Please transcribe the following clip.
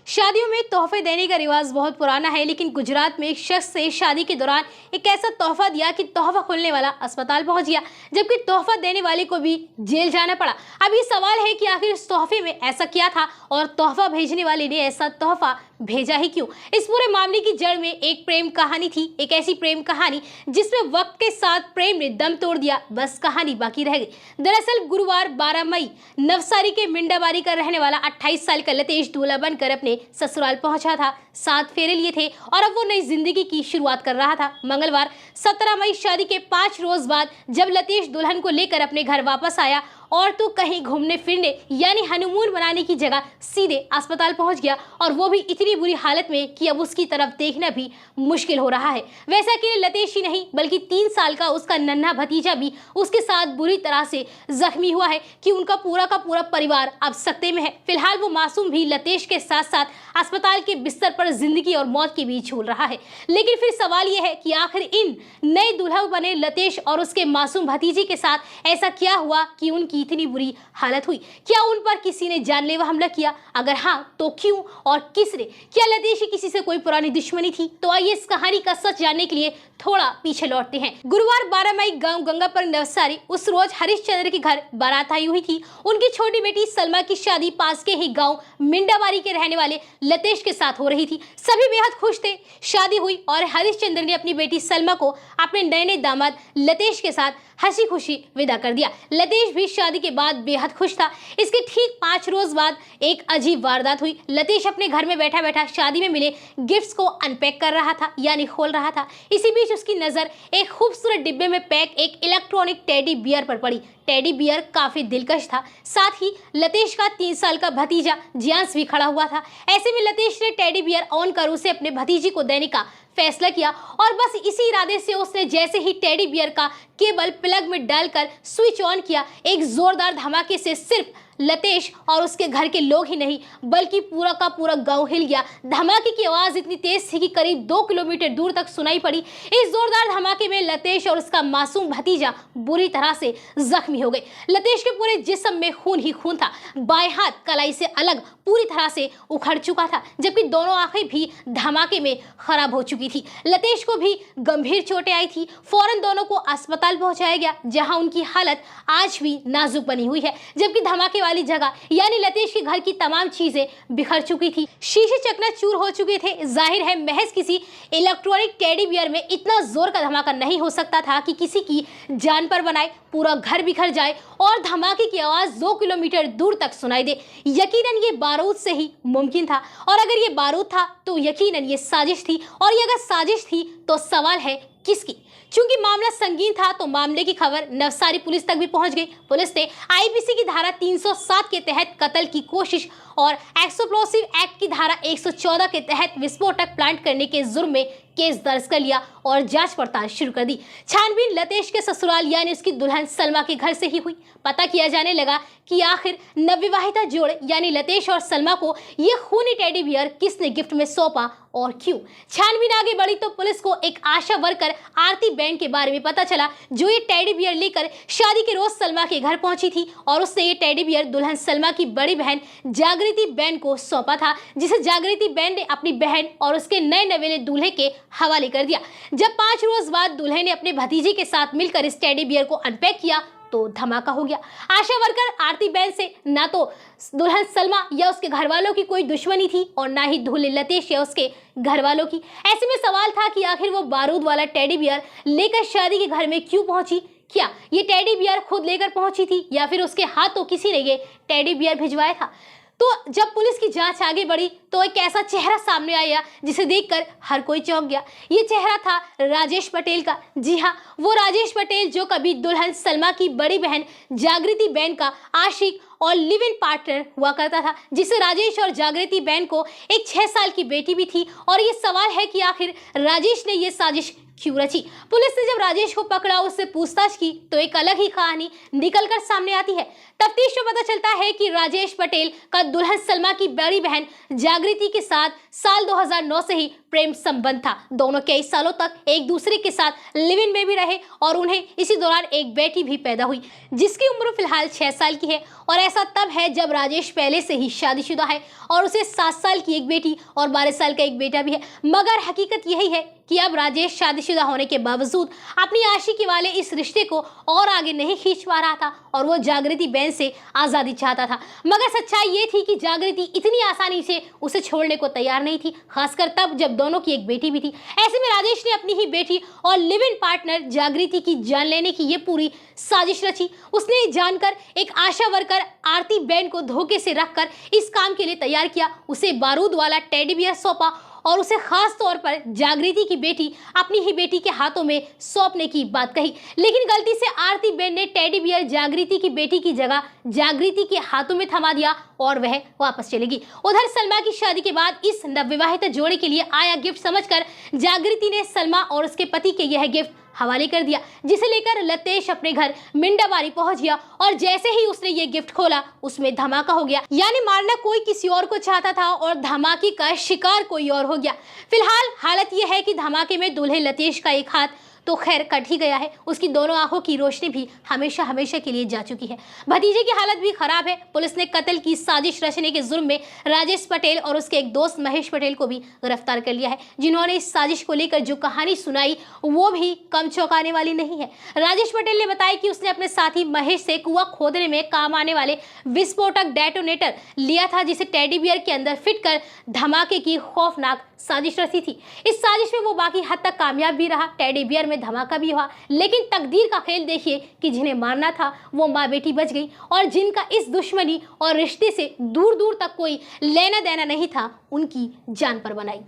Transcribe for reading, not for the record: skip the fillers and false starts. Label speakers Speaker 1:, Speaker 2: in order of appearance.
Speaker 1: शादियों में तोहफे देने का रिवाज बहुत पुराना है, लेकिन गुजरात में एक शख्स से शादी के दौरान एक ऐसा तोहफा दिया कि तोहफा खोलने वाला अस्पताल पहुंच गया, जबकि तोहफा देने वाले को भी जेल जाना पड़ा। अब ये सवाल है कि आखिर इस तोहफे में ऐसा क्या था और तोहफा भेजने वाले ने ऐसा तोहफा भेजा ही क्यों। इस पूरे मामले की जड़ में एक प्रेम कहानी थी, एक ऐसी प्रेम कहानी जिसमें वक्त के साथ प्रेम ने दम तोड़ दिया, बस कहानी बाकी रह गई। दरअसल गुरुवार 12 मई नवसारी के मिंडाबारी का रहने वाला 28 साल का लतेश दूल्हा बनकर अपने ससुराल पहुंचा था। 7 फेरे लिए थे और अब वो नई जिंदगी की शुरुआत कर रहा था। मंगलवार 17 मई शादी के 5 रोज बाद जब लतेश दुल्हन को लेकर अपने घर वापस आया और तो कहीं घूमने फिरने यानी हनीमून मनाने की जगह सीधे अस्पताल पहुंच गया, और वो भी इतनी बुरी हालत में कि अब उसकी तरफ देखना भी मुश्किल हो रहा है। वैसा कि लतेश ही नहीं बल्कि 3 साल का उसका नन्हा भतीजा भी उसके साथ बुरी तरह से जख्मी हुआ है कि उनका पूरा का पूरा परिवार अब सकते में है। फिलहाल वो मासूम भी लतेश के साथ साथ अस्पताल के बिस्तर पर जिंदगी और मौत के बीच झूल रहा है। लेकिन फिर सवाल यह है कि आखिर इन नए दुल्हा बने लतेश और उसके मासूम भतीजे के साथ ऐसा क्या हुआ कि उनकी इतनी बुरी हालत हुई। क्या उन पर किसी ने जानलेवा हमला किया? अगर हाँ तो क्यों और किसने? क्या लतेश की किसी से कोई पुरानी दुश्मनी थी? तो आइए इस कहानी का सच जानने के लिए थोड़ा पीछे लौटते हैं। गुरुवार 12 मई गांव गंगापुर नवसारी उस रोज हरिश्चंद्र के घर बारात आई हुई थी। उनकी छोटी बेटी सलमा की शादी पास के ही गांव मिंडाबारी के रहने वाले लतेश के साथ हो रही थी। सभी बेहद खुश थे। शादी हुई और हरिश्चंद्र ने अपनी बेटी सलमा को अपने नए दामाद लतेश के साथ हंसी खुशी विदा कर दिया। लतेश भी शादी के बाद बेहद खुश था। इसके ठीक 5 रोज बाद एक अजीब वारदात हुई। लतेश अपने घर में बैठा बैठा शादी में मिले गिफ्ट्स को अनपैक कर रहा था यानी खोल रहा था। इसी बीच उसकी नजर एक खूबसूरत डिब्बे में पैक एक इलेक्ट्रॉनिक टेडी बियर पर पड़ी। टेडी बियर काफी दिलकश था। साथ ही लतेश का 3 साल का भतीजा जियांश भी खड़ा हुआ था। ऐसे में लतेश ने टेडी बियर ऑन कर उसे अपने भतीजे को देने का फैसला किया, और बस इसी इरादे से उसने जैसे ही टेडी बियर का केबल प्लग में डालकर स्विच ऑन किया, एक जोरदार धमाके से सिर्फ लतेश और उसके घर के लोग ही नहीं बल्कि पूरा का पूरा गांव हिल गया। धमाके की आवाज इतनी तेज थी कि करीब 2 किलोमीटर दूर तक सुनाई पड़ी। इस जोरदार धमाके में लतेश और उसका मासूम भतीजा बुरी तरह से जख्मी हो गए। लतेश के पूरे जिस्म में खून ही खून था। बाएं हाथ कलाई से अलग पूरी तरह से उखड़ चुका था, जबकि दोनों आंखें भी धमाके में खराब हो चुकी थी। लतेश को भी गंभीर चोटें आई थी। फौरन दोनों को अस्पताल पहुंचाया गया, जहां उनकी हालत आज भी नाजुक बनी हुई है, जबकि धमाके वाली जगह यानी लतेश के घर की तमाम चीजें बिखर चुकी थी। शीशे चकनाचूर हो चुके थे। जाहिर है महज किसी इलेक्ट्रॉनिक टेडी बियर में इतना जोर का धमाका नहीं हो सकता था कि किसी की जान पर बनाए, पूरा घर बिखर जाए और धमाके की आवाज 2 किलोमीटर दूर तक सुनाई दे। यकीनन ये बारूद से ही मुमकिन था, और अगर ये बारूद था तो यकीनन ये साजिश थी, और ये अगर साजिश थी तो सवाल है किसकी। चूंकि मामला संगीन था तो मामले की खबर नवसारी पुलिस तक भी पहुंच गई। पुलिस ने आईपीसी की धारा 307 के तहत कत्ल की कोशिश और एक्सप्लोसिव एक्ट की धारा 114 के तहत विस्फोटक प्लांट करने के जुर्म में केस दर्ज कर लिया और जांच पड़ताल शुरू कर दी। छानबीन लतेश के ससुराल यानी उसकी दुल्हन सलमा के घर से ही हुई। पता किया जाने लगा कि आखिर नवविवाहिता जोड़ यानी लतेश और सलमा को ये खूनी टेडी बियर किसने गिफ्ट में सौंपा और क्यों। छानबीन आगे बढ़ी तो पुलिस को एक आशा वर्कर आरती बैंड के बारे में पता चला, जो ये टेडी बियर लेकर शादी के रोज सलमा के घर पहुंची थी, और उसने ये टेडी बियर दुल्हन सलमा की बड़ी बहन जागृति बैंड को सौंपा था, जिसे जागृति बैंड ने अपनी बहन और उसके नए नवेले दूल्हे के हवाले कर दिया। जब 5 रोज बाद दूल्हे ने अपने भतीजे के साथ मिलकर इस टेडी बियर को अनपैक किया तो धमाका हो गया। आशा वर्कर आरती बहन से ना तो दुल्हन सलमा या उसके घर वालों की कोई दुश्मनी थी और ना ही दूल्हे लतेश या उसके घर वालों की। ऐसे में सवाल था कि आखिर वो बारूद वाला टेडी बियर लेकर शादी के घर में क्यों पहुंची। क्या ये टेडी बियर खुद लेकर पहुंची थी या फिर उसके हाथों किसी ने ये टेडी बियर भिजवाया था। तो जब पुलिस की जांच आगे बढ़ी तो एक ऐसा चेहरा सामने आया जिसे देखकर हर कोई चौंक गया। ये चेहरा था राजेश पटेल का। जी हाँ, वो राजेश पटेल जो कभी दुल्हन सलमा की बड़ी बहन जागृति बैंड का आशिक और लिव इन पार्टनर हुआ करता था, जिसे राजेश और जागृति बैंड को एक 6 साल की बेटी भी थी। और ये सवाल है कि आखिर राजेश ने ये साजिश क्यों रची। पुलिस ने जब राजेश को पकड़ा, उससे पूछताछ की तो एक अलग ही कहानी निकलकर सामने आती है। तफ्तीश में पता चलता है कि राजेश पटेल का दुल्हन सलमा की बड़ी बहन जागृति के साथ साल 2009 से ही प्रेम संबंध था। दोनों कई सालों तक एक दूसरे के साथ लिव इन में भी रहे और उन्हें इसी दौरान एक बेटी भी पैदा हुई, जिसकी उम्र फिलहाल 6 साल की है। और ऐसा तब है जब राजेश पहले से ही शादीशुदा है और उसे 7 साल की एक बेटी और 12 साल का एक बेटा भी है। मगर हकीकत यही है कि अब राजेश शादीशुदा होने के बावजूद अपनी आशिकी वाले इस रिश्ते को और आगे नहीं खींच पा रहा था और वो जागृति बहन से आज़ादी चाहता था। मगर सच्चाई ये थी कि जागृति इतनी आसानी से उसे छोड़ने को तैयार नहीं थी, खासकर तब जब दोनों की एक बेटी भी थी। ऐसे में राजेश ने अपनी ही बेटी और लिव इन पार्टनर जागृति की जान लेने की ये पूरी साजिश रची। उसने जानकर एक आशा वर्कर आरती बहन को धोखे से रखकर इस काम के लिए तैयार किया, उसे बारूद वाला टेडी बियर सौंपा और उसे खास तौर पर जागृति की बेटी अपनी ही बेटी के हाथों में सौंपने की बात कही। लेकिन गलती से आरती बेन ने टेडी बियर जागृति की बेटी की जगह जागृति के हाथों में थमा दिया और वह वापस चलेगी। उधर सलमा की शादी के बाद इस नवविवाहित जोड़े के लिए आया गिफ्ट समझकर जागृति ने सलमा और उसके पति के यह गिफ्ट हवाले कर दिया, जिसे लेकर लतेश अपने घर मिंडाबारी पहुंच गया और जैसे ही उसने ये गिफ्ट खोला उसमें धमाका हो गया। यानी मारना कोई किसी और को चाहता था और धमाके का शिकार कोई और हो गया। फिलहाल हालत यह है कि धमाके में दूल्हे लतेश का एक हाथ तो खैर कट ही गया है, उसकी दोनों आंखों की रोशनी भी हमेशा हमेशा के लिए जा चुकी है। भतीजे की हालत भी खराब है। पुलिस ने कत्ल की साजिश रचने के जुर्म में राजेश पटेल और उसके एक दोस्त महेश पटेल को भी गिरफ्तार कर लिया है, जिन्होंने इस साजिश को लेकर जो कहानी सुनाई वो भी कम चौंकाने वाली नहीं है। राजेश पटेल ने बताया कि उसने अपने साथी महेश से कुआं खोदने में काम आने वाले विस्फोटक डेटोनेटर लिया था, जिसे टेडी बियर के अंदर फिट कर धमाके की खौफनाक साजिश रची थी। इस साजिश में वो बाकी हद तक कामयाब भी रहा, टेडी बियर में धमाका भी हुआ। लेकिन तकदीर का खेल देखिए कि जिन्हें मारना था वो माँ बेटी बच गई और जिनका इस दुश्मनी और रिश्ते से दूर दूर तक कोई लेना देना नहीं था, उनकी जान पर बनाई।